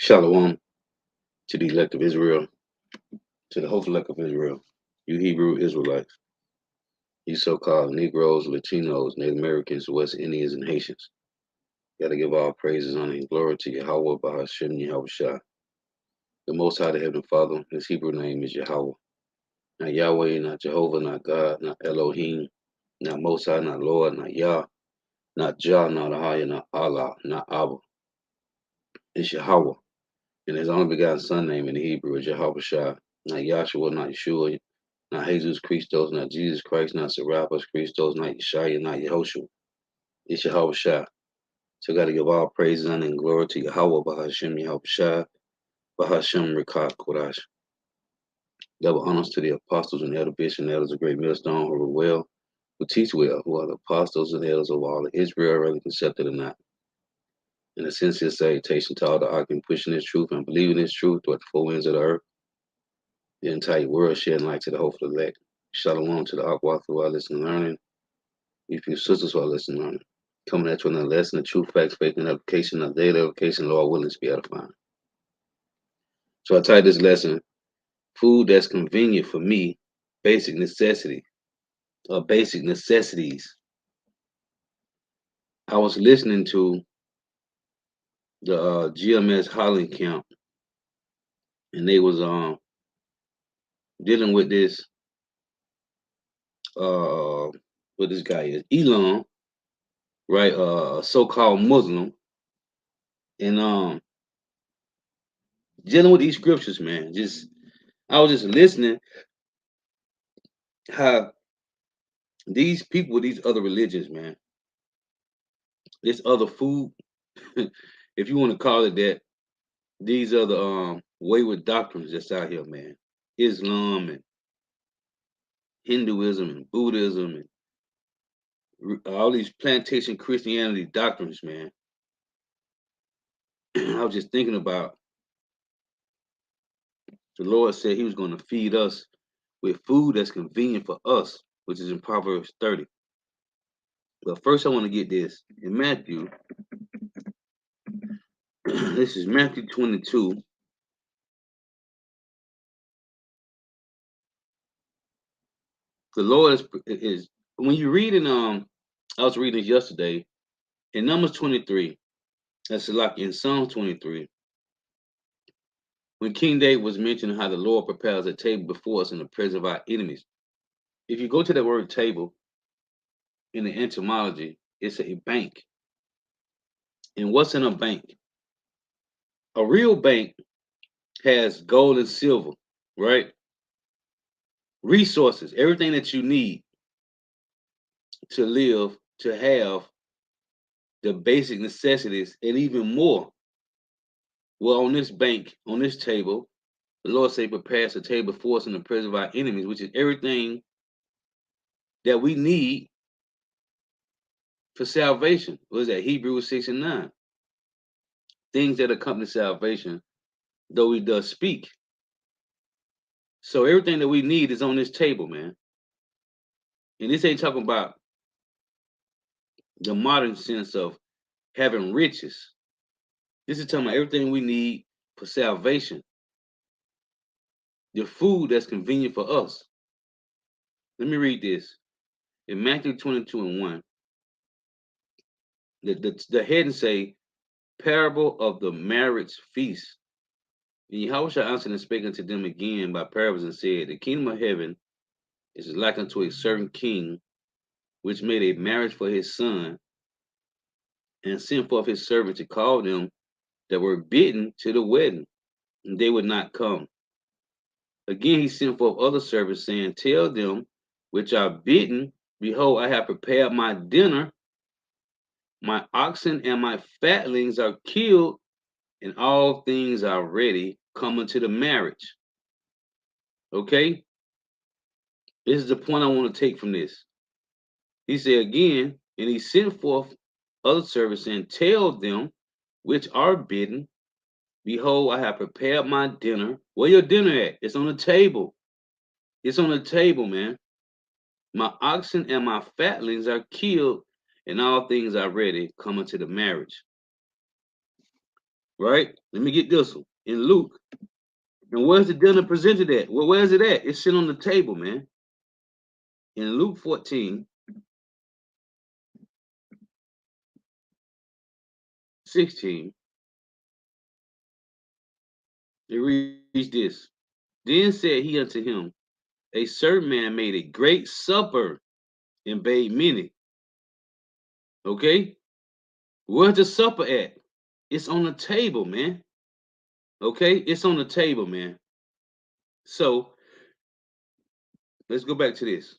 Shalom to the elect of Israel, to the hopeful elect of Israel, you Hebrew Israelites, you so-called Negroes, Latinos, Native Americans, West Indians, and Haitians. Gotta give all praises, honor, and glory to Yahweh, Bahashem, Yahweh Shah. The Most High, the Heavenly Father, his Hebrew name is Yahweh. Not Yahweh, not Jehovah, not God, not Elohim, not Most High, not Lord, not Yah, not Jah, not Ahaya, not Allah, not Abba. It's Yahweh. And his only begotten son name in the Hebrew is Yahweh Shah. Not Yahshua, not Yeshua, not Jesus Christos, not Jesus Christ, not Serapis Christos, not Yeshaya, not Yehoshua. It's Yahweh Shah. So I got to give all praise, honor, and glory to Yahweh, Bahashem, Yahweh Shah, Bahashem, Rekat, Kodash. Double honors to the apostles and elder bishops and elders of Great Millstone who are well, who teach well, who are the apostles and elders of all of Israel, whether accepted or not. And a sincere salutation to all the arguing, pushing this truth and believing this truth throughout the four winds of the earth, the entire world, shedding light to the hopeful elect. Shalom to the Aqua who are listening and learning. You few sisters who are listening and learning. Coming at you another lesson, the true facts, faith, and application of daily application, Lord willing to be edifying. So I titled this lesson, Food That's Convenient for Me, Basic Necessity, or Basic Necessities. I was listening to the GMS Holland Camp, and they was dealing with this what this guy is, Elon, right? So-called Muslim, and dealing with these scriptures, man. I was just listening how these people with these other religions, man, this other food, if you want to call it that, these are the wayward doctrines that's out here, man. Islam and Hinduism and Buddhism and all these plantation Christianity doctrines, man. I was just thinking about the Lord said he was going to feed us with food that's convenient for us, which is in Proverbs 30. But first I want to get this. In Matthew, this is Matthew 22. The Lord is when you read in I was reading this yesterday in Numbers 23. That's like in Psalm 23. When King David was mentioning how the Lord prepares a table before us in the presence of our enemies. If you go to that word table in the etymology, it's a bank. And what's in a bank? A real bank has gold and silver, right? Resources, everything that you need to live, to have the basic necessities, and even more. Well, on this bank, on this table, the Lord say prepares a table before us in the presence of our enemies, which is everything that we need for salvation. What is that? Hebrews 6 and 9. Things that accompany salvation, though he does speak. So everything that we need is on this table, man. And this ain't talking about the modern sense of having riches. This is talking about everything we need for salvation. The food that's convenient for us. Let me read this. In Matthew 22 and 1, the heading say, parable of the marriage feast. And Yahushua answered and spake unto them again by parables and said, the kingdom of heaven is like unto a certain king, which made a marriage for his son, and sent forth his servant to call them that were bidden to the wedding, and they would not come. Again he sent forth other servants, saying, tell them which are bidden, behold, I have prepared my dinner, my oxen and my fatlings are killed, and all things are ready, come unto the marriage. Okay? This is the point I want to take from this. He said again, and he sent forth other servants, and tell them which are bidden, behold, I have prepared my dinner. Where your dinner at? It's on the table. It's on the table, man. My oxen and my fatlings are killed, and all things are ready, coming to the marriage. right? Let me get this one. In Luke. And where's the dinner presented at? Well, where's it at? It's sitting on the table, man. In Luke 14, 16, it reads this. Then said he unto him, a certain man made a great supper and bade many. Okay? Where's the supper at? It's on the table, man. Okay? It's on the table, man. So let's go back to this.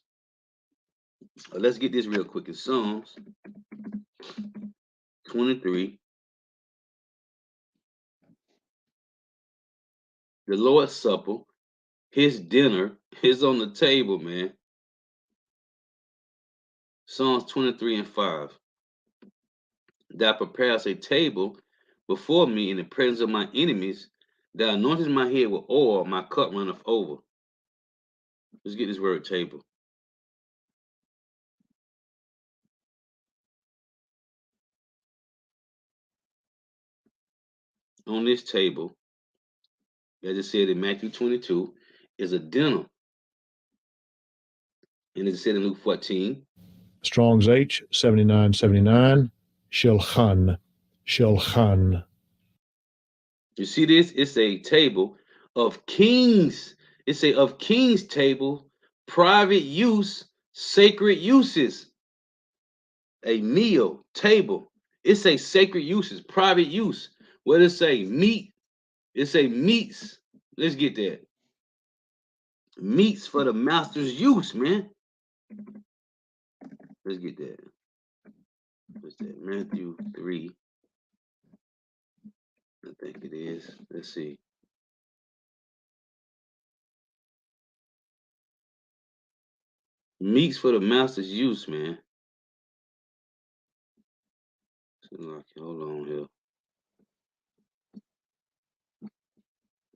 Let's get this real quick. In Psalms 23, the Lord's Supper, his dinner is on the table, man. Psalms 23 and 5. Thou preparest a table before me in the presence of my enemies. Thou anointest my head with oil, my cup runneth over. Let's get this word table. On this table, as it said in Matthew 22, is a dinner. And as it said in Luke 14, Strong's H 7979, Shilchan, Shilchan. You see this? It's a table of kings. It's a of kings table, private use, sacred uses. A meal table. It's a sacred uses, private use. What does it say? Meat. It's a meats. Let's get that. Meats for the master's use, man. Let's get that. What's that? Matthew 3. I think it is. Let's see. Meats for the master's use, man. Hold on here.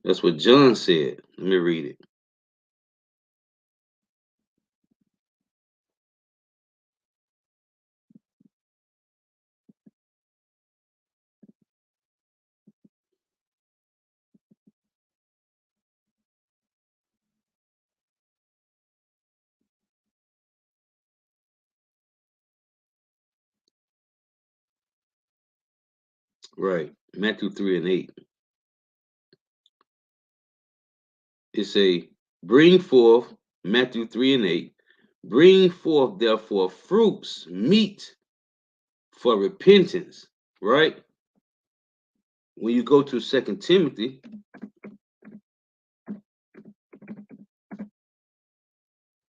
That's what John said. Let me read it. Right. Matthew 3 and 8. It's a bring forth, Matthew 3 and 8. Bring forth therefore fruits, meat for repentance. Right? When you go to 2 Timothy,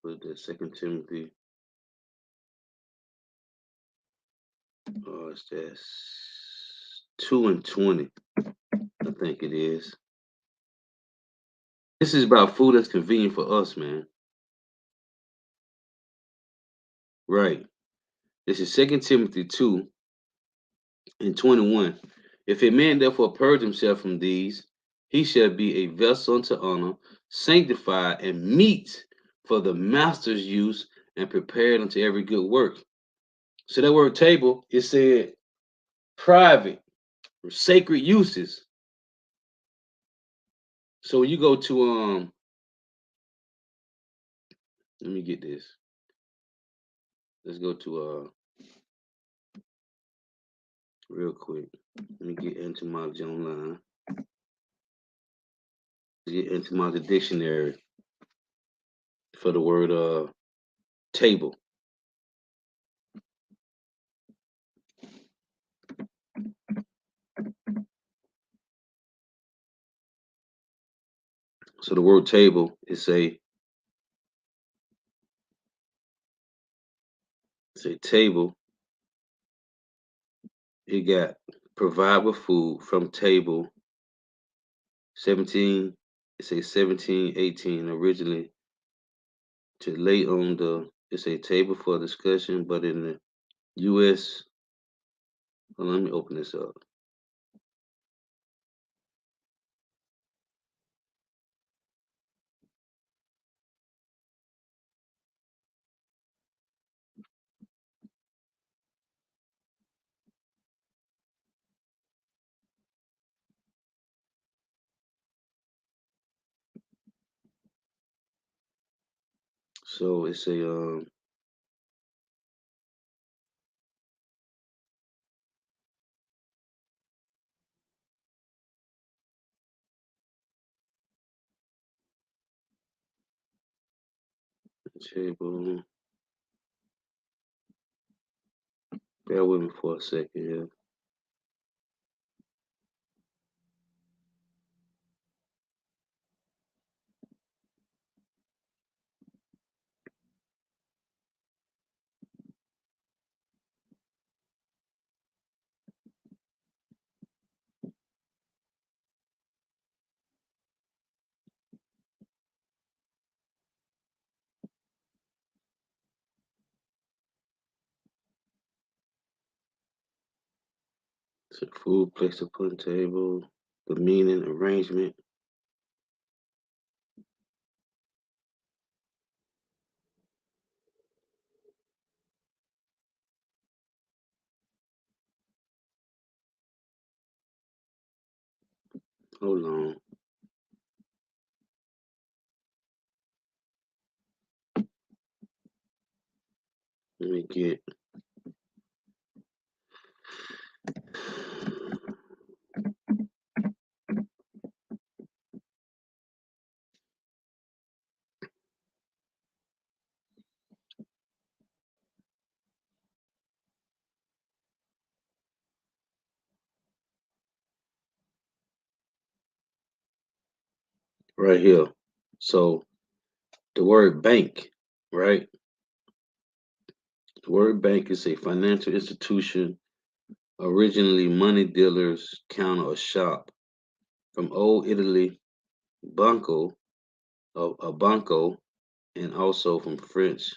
what is that? 2 Timothy. Oh, it's that 2 and 20. I think it is. This is about food that's convenient for us, man. Right. This is 2 Timothy 2 and 21. If a man therefore purge himself from these, he shall be a vessel unto honor, sanctified and meet for the master's use, and prepared unto every good work. So that word table, it said private or sacred uses. So when you go to let me get this. Let's go to real quick. Let me get into my online. Get into my dictionary for the word table. So the word table is a table. It got provide with food from table 17. It's a 1718 originally to lay on the. It's a table for discussion, but in the U.S. Well, let me open this up. So it's a table. Bear with me for a second here. So food placed upon table. The meaning, arrangement. Hold on. Let me get. Right here. So the word bank, right? The word bank is a financial institution, originally money dealers' counter or shop. From Old Italy, banco, a banco, and also from French.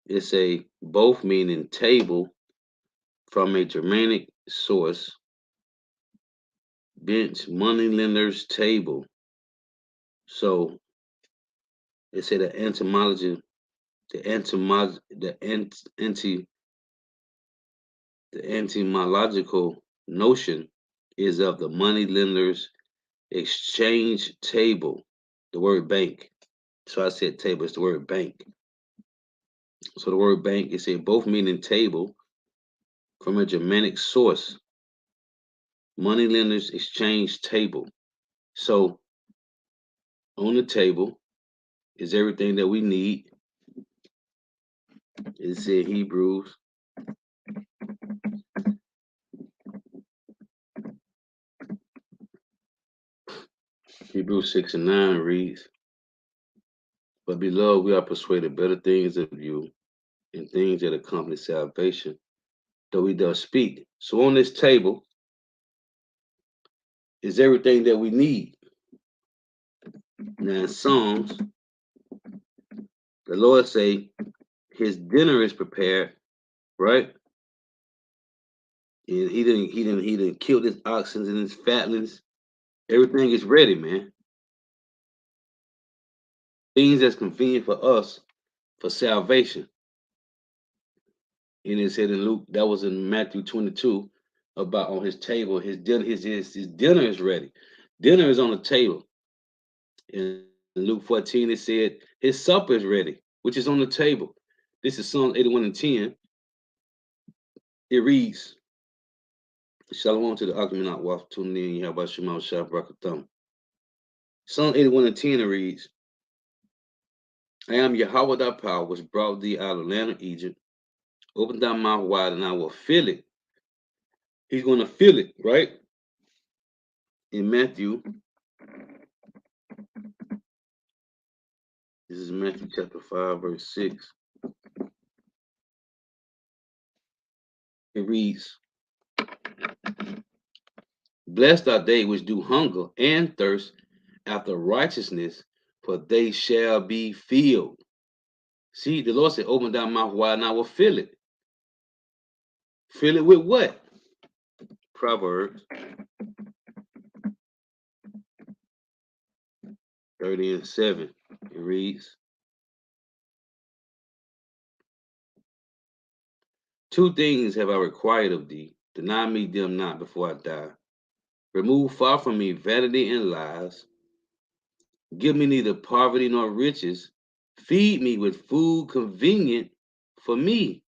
It's a both meaning table from a Germanic source, bench, money lender's table. So they say the etymology, the etymological notion is of the money lender's exchange table. The word bank. So I said table. It's the word bank. So the word bank is a both meaning table from a Germanic source. Money lenders exchange table. So on the table is everything that we need. It said Hebrews 6 and 9 reads, but beloved, we are persuaded better things of you and things that accompany salvation, though we does speak. So on this table is everything that we need. Now in Psalms, the Lord say his dinner is prepared, right? And he didn't kill his oxen and his fatlings. Everything is ready, man. Things that's convenient for us for salvation. And it said in Luke, that was in Matthew 22, about on his table, his dinner, his dinner is ready. Dinner is on the table. In Luke 14, it said his supper is ready, which is on the table. This is Psalm 81 and 10. It reads, Shalom to the Achaminat Waf Tunin Yabashimam Shah Brakatham. Psalm 81 and 10 it reads, I am Yahweh thy power, which brought thee out of the land of Egypt. Open thy mouth wide, and I will fill it. He's going to fill it, right? In Matthew, this is Matthew chapter 5, verse 6. It reads, Blessed are they which do hunger and thirst after righteousness, for they shall be filled. See, the Lord said, open thy mouth wide, and I will fill it. Fill it with what? Proverbs 30 and 7. It reads, Two things have I required of thee. Deny me them not before I die. Remove far from me vanity and lies. Give me neither poverty nor riches, Feed me with food convenient for me.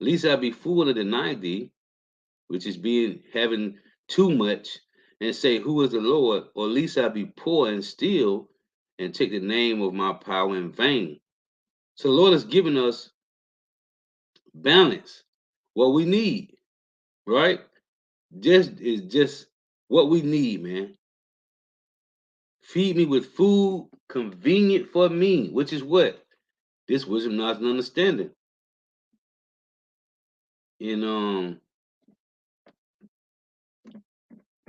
Least I be full and deny thee, which is having too much, and say, who is the Lord? Or least I be poor and steal and take the name of my power in vain. So the Lord has given us balance, what we need, right? Just what we need, man. Feed me with food convenient for me, which is what? This wisdom, knowledge, and understanding. In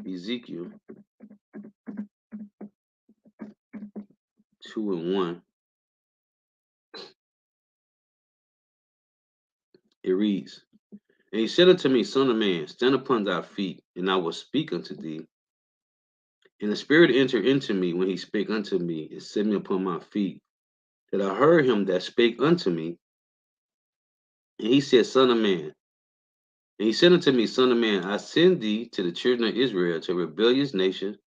Ezekiel 2:1, it reads, and he said unto me, Son of man, stand upon thy feet, and I will speak unto thee. And the Spirit entered into me when he spake unto me, and set me upon my feet, that I heard him that spake unto me. And he said, Son of man. And he said unto me, Son of man, I send thee to the children of Israel, to a rebellious nation.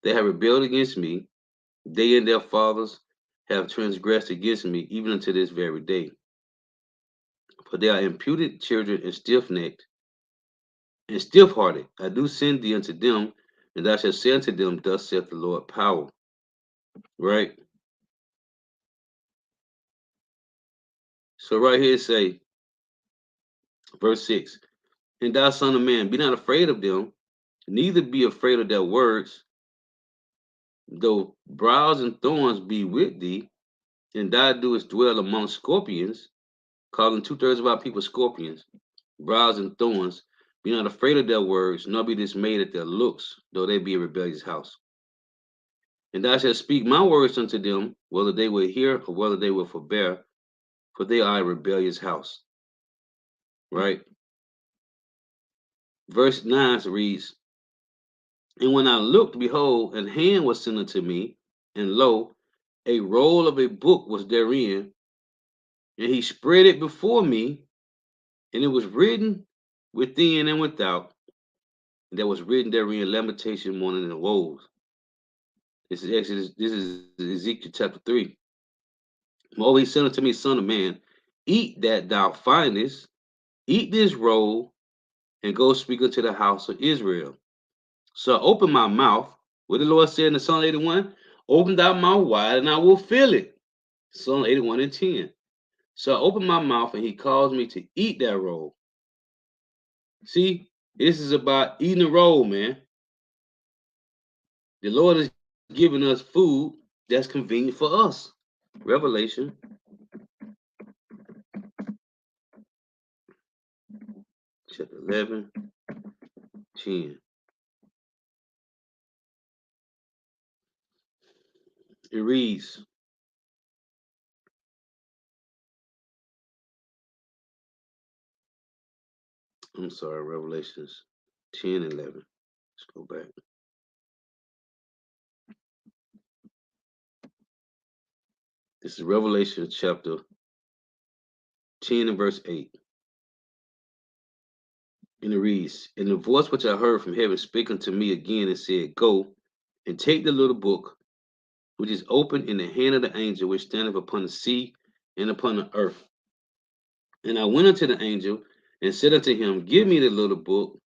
They have rebelled against me. They and their fathers have transgressed against me, even unto this very day. For they are imputed children and stiff-necked and stiff-hearted. I do send thee unto them, and thou shalt say unto them, thus saith the Lord power. Right? So right here say, verse 6, and thou son of man, be not afraid of them, neither be afraid of their words, though briars and thorns be with thee, and thou doest dwell among scorpions, calling 2/3 of our people scorpions, briars and thorns. Be not afraid of their words, nor be dismayed at their looks, though they be a rebellious house. And thou shalt speak my words unto them, whether they will hear or whether they will forbear, for they are a rebellious house. Right? Verse 9 reads, and when I looked, behold, an hand was sent unto me, and lo, a roll of a book was therein, and he spread it before me, and it was written within and without, and there was written therein lamentation, mourning, and woes. This is Exodus, this is Ezekiel chapter 3. Moreover, he said unto me, Son of man, eat that thou findest, eat this roll, and go speak unto the house of Israel. So I opened my mouth. What the Lord said in Psalm 81, open thy mouth wide, and I will fill it. Psalm 81:10. So I opened my mouth, and he caused me to eat that roll. See, this is about eating a roll, man. The Lord is giving us food that's convenient for us. Revelation chapter 11:10. It reads, I'm sorry, Revelations 10:11. Let's go back. This is Revelation chapter 10 and verse 8. And it reads, and the voice which I heard from heaven spake unto me again and said, go and take the little book which is open in the hand of the angel which standeth upon the sea and upon the earth. And I went unto the angel and said unto him, give me the little book.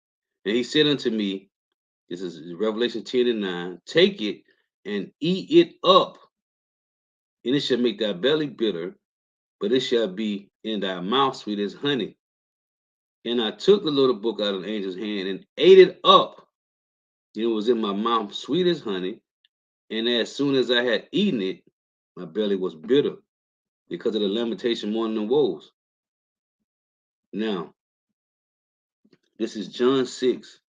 And he said unto me, this is Revelation 10:9, take it and eat it up, and it shall make thy belly bitter, but it shall be in thy mouth sweet as honey. And I took the little book out of the angel's hand and ate it up. It was in my mouth sweet as honey. And as soon as I had eaten it, my belly was bitter because of the lamentation, mourning, and woes. Now, this is John 6.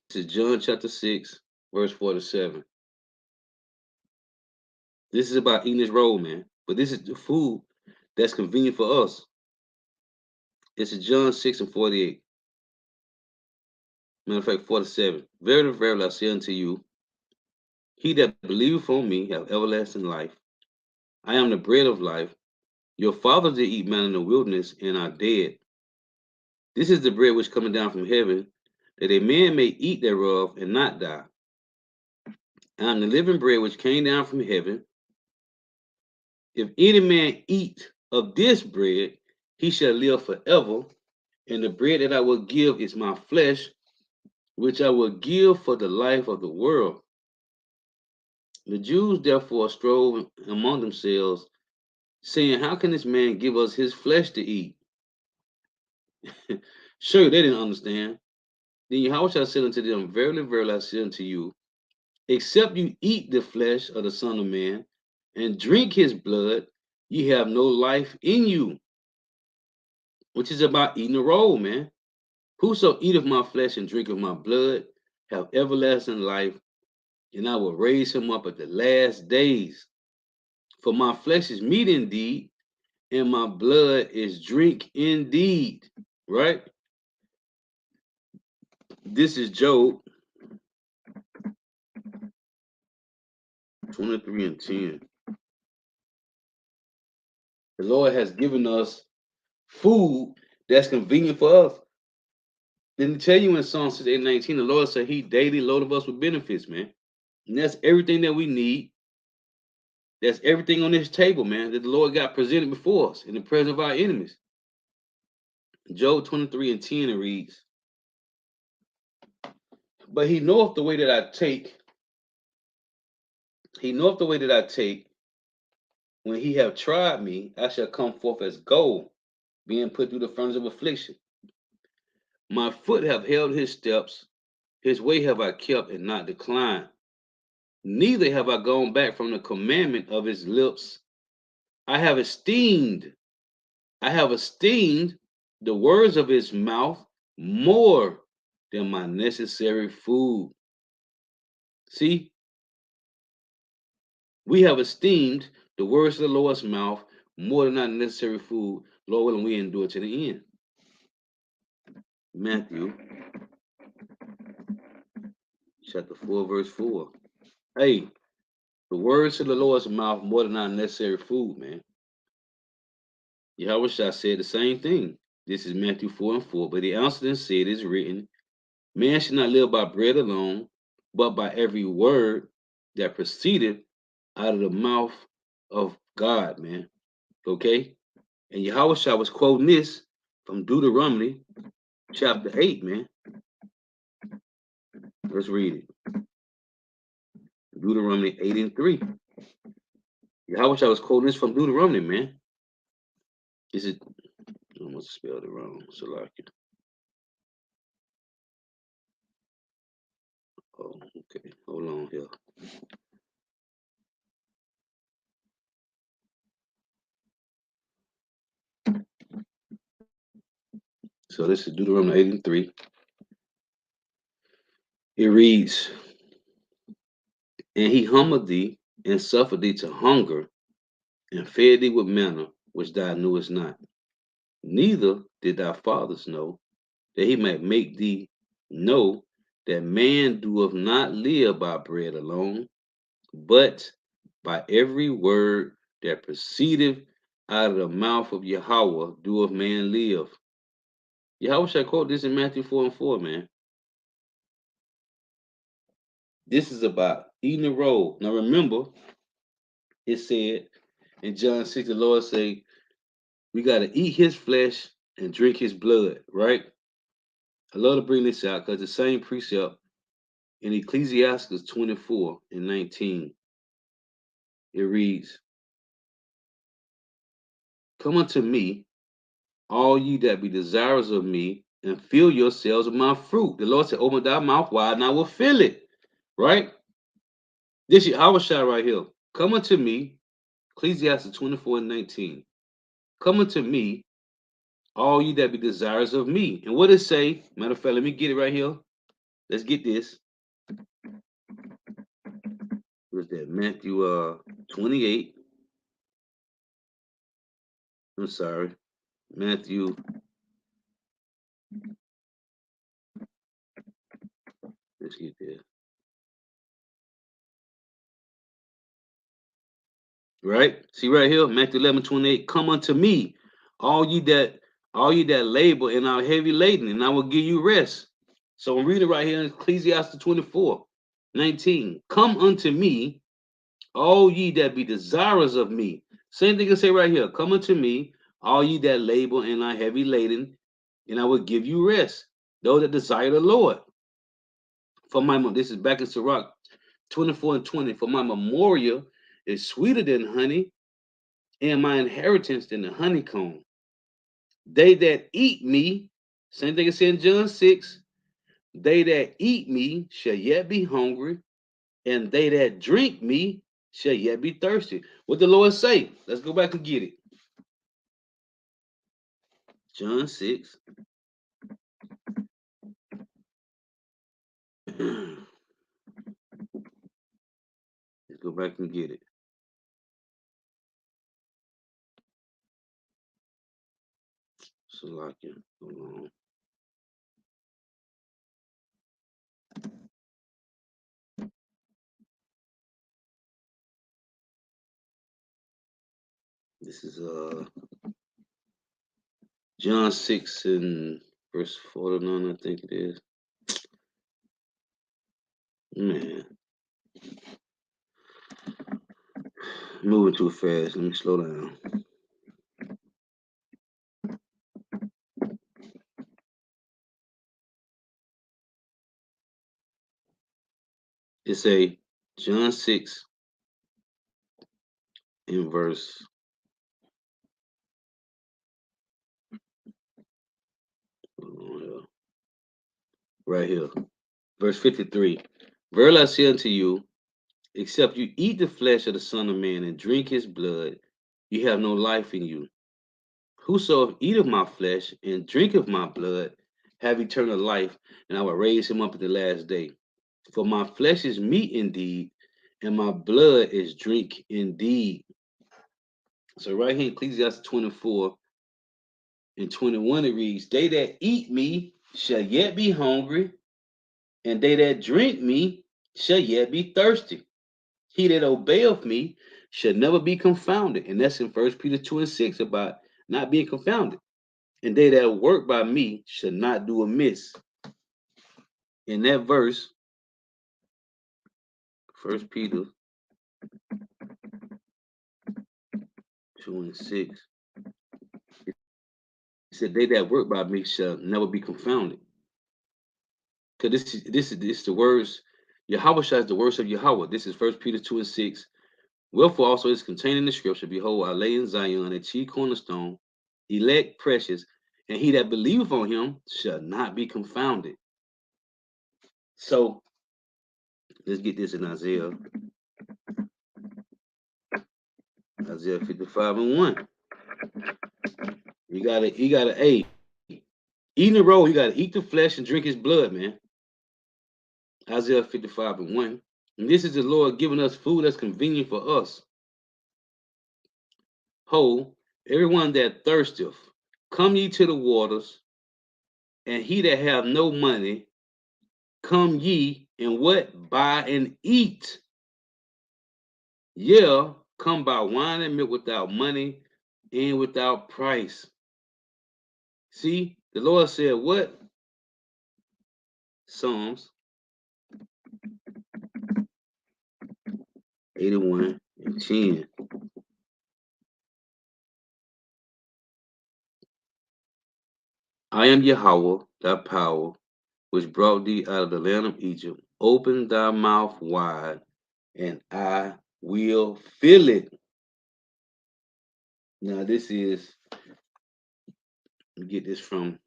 This is John chapter 6, verse 47. This is about eating this roll, man. But this is the food that's convenient for us. This is John 6:48. Matter of fact, 47. Verily, verily, I say unto you, he that believeth on me have everlasting life. I am the bread of life. Your fathers did eat manna in the wilderness and are dead. This is the bread which cometh down from heaven, that a man may eat thereof and not die. I am the living bread which came down from heaven. If any man eat of this bread, he shall live forever. And the bread that I will give is my flesh, which I will give for the life of the world. The Jews therefore strove among themselves, saying, how can this man give us his flesh to eat? Sure, they didn't understand. Then Yahweh said unto them, verily, verily, I say unto you, except you eat the flesh of the Son of Man and drink his blood, ye have no life in you. Which is about eating a roll, man. Whoso eateth my flesh and drinketh my blood have everlasting life, and I will raise him up at the last days. For my flesh is meat indeed, and my blood is drink indeed. Right? This is Job 23 and 10. The Lord has given us food that's convenient for us. Didn't tell you in Psalm 68:19, the Lord said he daily loaded us with benefits, man. And that's everything that we need. That's everything on this table, man, that the Lord got presented before us in the presence of our enemies. Job 23 and 10, it reads, but he knoweth the way that I take. He knoweth the way that I take. When he have tried me, I shall come forth as gold, being put through the furnace of affliction. My foot have held his steps. His way have I kept and not declined. Neither have I gone back from the commandment of his lips. I have esteemed the words of his mouth more than my necessary food. See, we have esteemed the words of the Lord's mouth more than our necessary food. Lord willing, we endure to the end. Matthew chapter 4, verse 4. Hey, the words of the Lord's mouth more than our necessary food, man. Yahweh Shah said the same thing. This is Matthew 4 and 4. But he answered and said, it is written, man should not live by bread alone, but by every word that proceeded out of the mouth of God, man. Okay? And Yahweh Shah was quoting this from Deuteronomy chapter 8, man. Let's read it. Deuteronomy 8 and 3. Yahweh Shah was quoting this from Deuteronomy, man. Is it? I almost spelled it wrong. So like it. Oh, okay. Hold on here. So this is Deuteronomy 8 and 3. It reads, and he humbled thee and suffered thee to hunger and fed thee with manna which thou knewest not. Neither did thy fathers know, that he might make thee know that man doeth not live by bread alone, but by every word that proceedeth out of the mouth of Yahweh doeth man live. Yahweh shall quote this in Matthew 4 and 4, man. This is about eating a roll. Now remember, it said in John 6, the Lord say, we got to eat his flesh and drink his blood, right? I love to bring this out because the same precept in Ecclesiastes 24 and 19, it reads, come unto me, all ye that be desirous of me, and fill yourselves with my fruit. The Lord said, open thy mouth wide, and I will fill it. Right? This is our shot right here. Come unto me, Ecclesiastes 24 and 19. Come unto me, all ye that be desirous of me. And what does it say? Matter of fact, let me get it right here. Let's get this. What's that? Matthew 28. I'm sorry. Matthew. Let's get there. Right? See right here, Matthew 11:28. Come unto me, all ye that labor and are heavy laden, and I will give you rest. So I'm reading right here in Ecclesiastes 24:19. Come unto me, all ye that be desirous of me. Same thing I say right here. Come unto me, all ye that labor and are heavy laden, and I will give you rest. Those that desire the Lord. For my this is back in Sirach 24:20. For my memorial is sweeter than honey, and my inheritance than the honeycomb. They that eat me, same thing as in John 6, they that eat me shall yet be hungry, and they that drink me shall yet be thirsty. What the Lord say? Let's go back and get it. John 6. Let's go back and get it. Salakia. Hold on. This is John 6 and verse 49, I think it is. Man, moving too fast. Let me slow down. It's a John 6 in verse. Right here. Verse 53. Verily I say unto you, except you eat the flesh of the Son of Man and drink his blood, you have no life in you. Whoso eateth my flesh and drinketh my blood have eternal life, and I will raise him up at the last day. For my flesh is meat indeed, and my blood is drink indeed. So right here in Ecclesiastes 24:21 it reads, they that eat me shall yet be hungry, and they that drink me shall yet be thirsty. He that obeyeth me shall never be confounded. And that's in 1 Peter 2:6 about not being confounded. And they that work by me shall not do amiss. In that verse, 1 Peter 2:6, he said, they that work by me shall never be confounded. Because this is the words, Yahweh is the words of Yahweh. This is 1 Peter 2:6. Wherefore also is contained in the scripture, behold, I lay in Zion a chief cornerstone, elect, precious, and he that believeth on him shall not be confounded. So let's get this in Isaiah 55:1. You gotta eating the roll, you gotta eat the flesh and drink his blood, man. Isaiah 55:1. And this is the Lord giving us food that's convenient for us. Ho, everyone that thirsteth, come ye to the waters, and he that have no money, come ye and what? Buy and eat. Yeah, come buy wine and milk without money and without price. See, the Lord said what? Psalms 81:10. I am Yahweh, thy power, which brought thee out of the land of Egypt. Open thy mouth wide, and I will fill it. Now, this is, get this from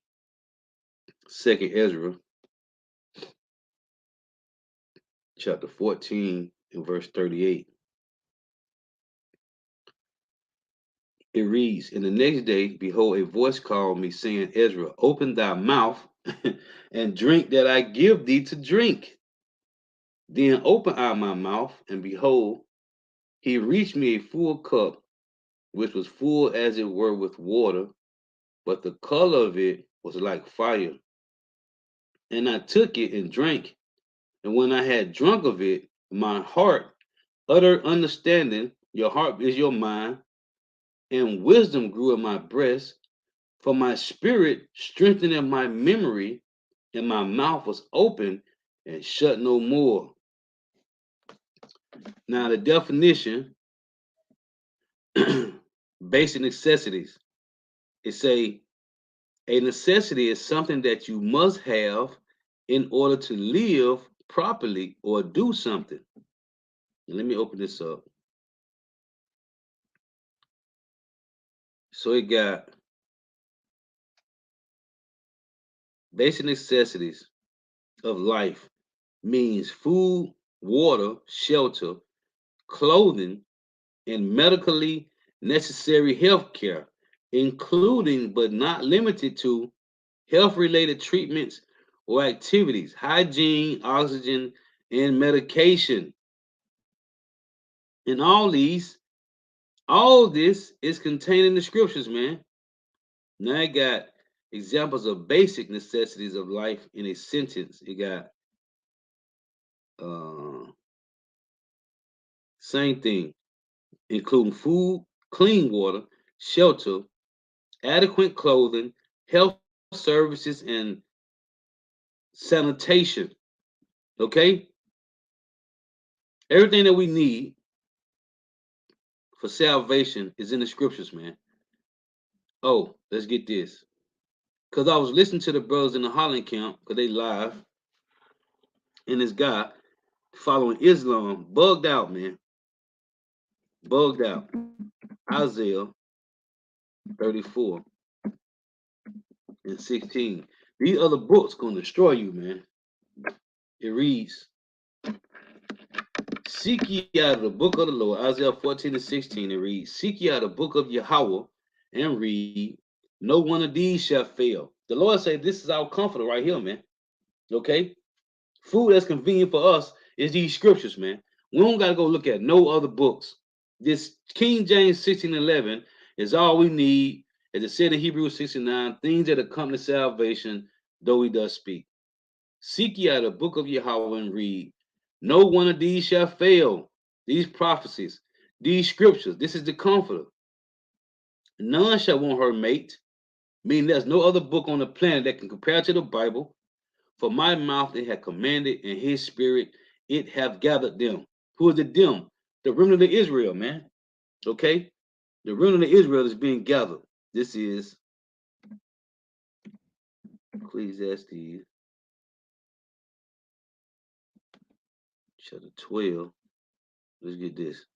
2nd Ezra, chapter 14, and verse 38. It reads, and the next day, behold, a voice called me, saying, Ezra, open thy mouth and drink that I give thee to drink. Then open I my mouth, and behold, he reached me a full cup, which was full as it were with water, but the color of it was like fire. And I took it and drank, and when I had drunk of it, my heart uttered understanding, your heart is your mind, and wisdom grew in my breast, for my spirit strengthened in my memory, and my mouth was open and shut no more. Now the definition, basic necessities. It say a necessity is something that you must have in order to live properly or do something. Let me open this up. So it got basic necessities of life means food, water, shelter, clothing, and medically necessary health care, including but not limited to health related treatments or activities, hygiene, oxygen, and medication. And all this is contained in the scriptures, man. Now I got examples of basic necessities of life in a sentence. It got same thing, including food, clean water, shelter, adequate clothing, health services, and sanitation. Okay? Everything that we need for salvation is in the scriptures, man. Oh, let's get this. Because I was listening to the brothers in the Holland camp, because they live, and this guy following Islam bugged out, man. Bugged out. Isaiah 34 and 16. These other books gonna destroy you, man. It reads, seek ye out the book of the Lord, Isaiah 14 and 16. It reads, seek ye out the book of Yahweh and read, no one of these shall fail. The Lord said, this is our comforter right here, man. Okay? Food that's convenient for us is these scriptures, man. We don't gotta go look at no other books. This King James 16:11 is all we need. As it said in Hebrews 69, things that accompany salvation, though he does speak. Seek ye out the book of Yahweh and read. No one of these shall fail. These prophecies, these scriptures, this is the comforter. None shall want her mate, meaning there's no other book on the planet that can compare to the Bible. For my mouth it hath commanded, and his spirit it hath gathered them. Who is the them? The remnant of Israel, man. Okay? The remnant of Israel is being gathered. This is Ecclesiastes chapter 12. Let's get this.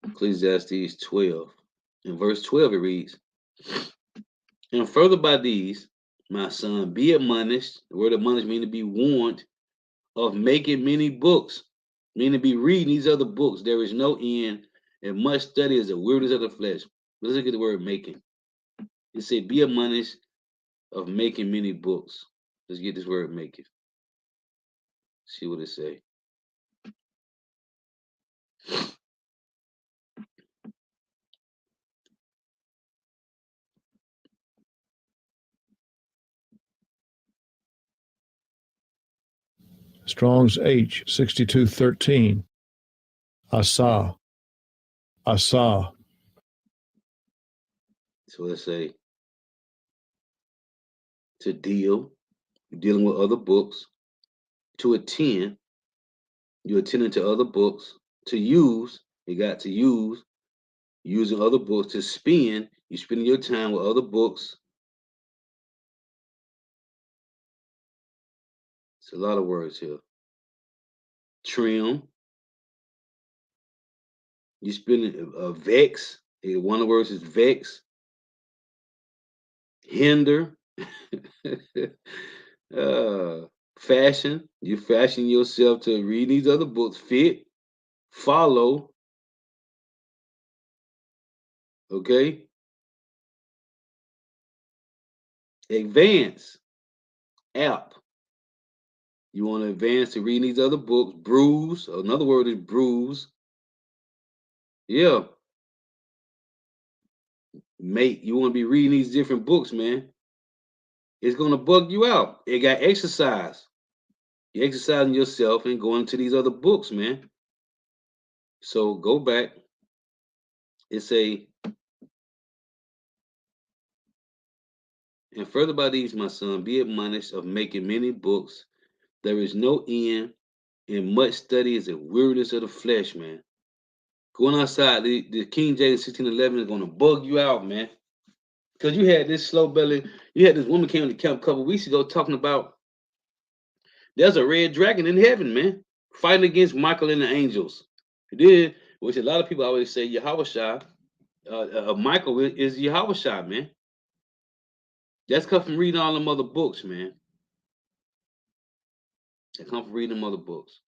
Ecclesiastes 12. In verse 12 it reads, and further by these, my son, be admonished. The word admonished means to be warned of making many books, meaning to be reading these other books. There is no end, and much study is the weariness of the flesh. Let's look at the word making. It said, be admonished of making many books. Let's get this word making. See what it say. Strong's H 6213. Asa. Asa. So let's say to deal, dealing with other books. To attend, you're attending to other books. To use, you got to use, using other books. To spend, you're spending your time with other books. It's a lot of words here. Trim, you spending vex. One of the words is vex. Hinder. Fashion. You fashion yourself to read these other books. Fit. Follow. Okay. Advance. App. You want to advance to read these other books. Bruise. Another word is bruise. Yeah. Mate, you want to be reading these different books, man. It's going to bug you out. It got exercise. You're exercising yourself and going to these other books, man. So go back. It's a And further by these, my son, be admonished of making many books. There is no end, and much study is a weariness of the flesh, man. Going outside, the King James 1611 is gonna bug you out, man. Because you had this slow belly, you had this woman came to camp a couple weeks ago talking about there's a red dragon in heaven, man, fighting against Michael and the angels. It did, which a lot of people always say Yahweh Shai. Michael is Yahweh Shai, man. That's come from reading all them other books, man. That come from reading them other books.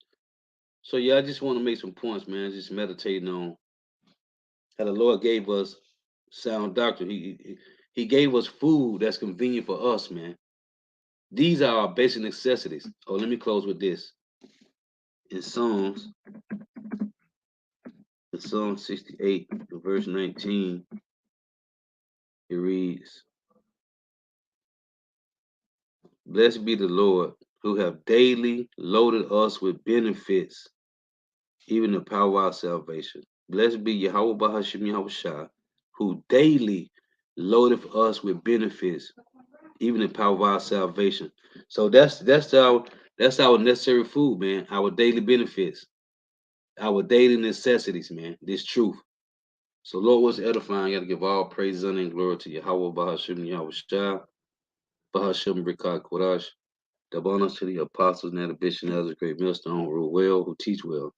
So yeah, I just want to make some points, man. Just meditating on how the Lord gave us sound doctrine. He gave us food that's convenient for us, man. These are our basic necessities. Oh, let me close with this. In Psalm 68, verse 19, it reads, "Blessed be the Lord, who have daily loaded us with benefits, even the power of our salvation. Blessed be Yahweh Bahashim Yahweh Shai, who daily loadeth us with benefits, even the power of our salvation." So that's our necessary food, man. Our daily benefits, our daily necessities, man. This truth. So Lord was edifying. You got to give all praise, honor, and glory to Yahweh Bahashim Yahweh Shai, Bahashim Brikah Kodash. The bonus to the apostles and the bishops and elders, great millstone, rule well, who teach well,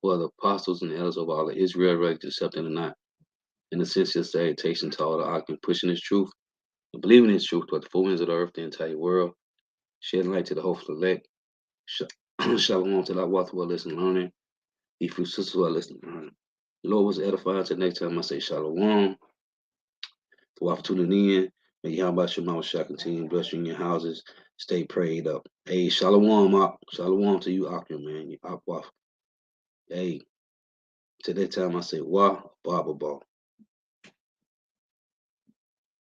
who are the apostles and elders of all of Israel, ready to accept and not. In the sense of salutation to all the occupant pushing this truth and believing this truth toward the four winds of the earth, the entire world, shedding light to the hopeful elect. Shalom to the wealth well listening learning. Be fruit sisters well listening learning. The Lord was edifying. Until next time I say shalom. For tuning in. May Yahweh Shema Shah continue to bless you in your houses. Stay prayed up. Hey, shalom, shalom to you, Akim, man. You Hey, till that time I say wah, baba, ball.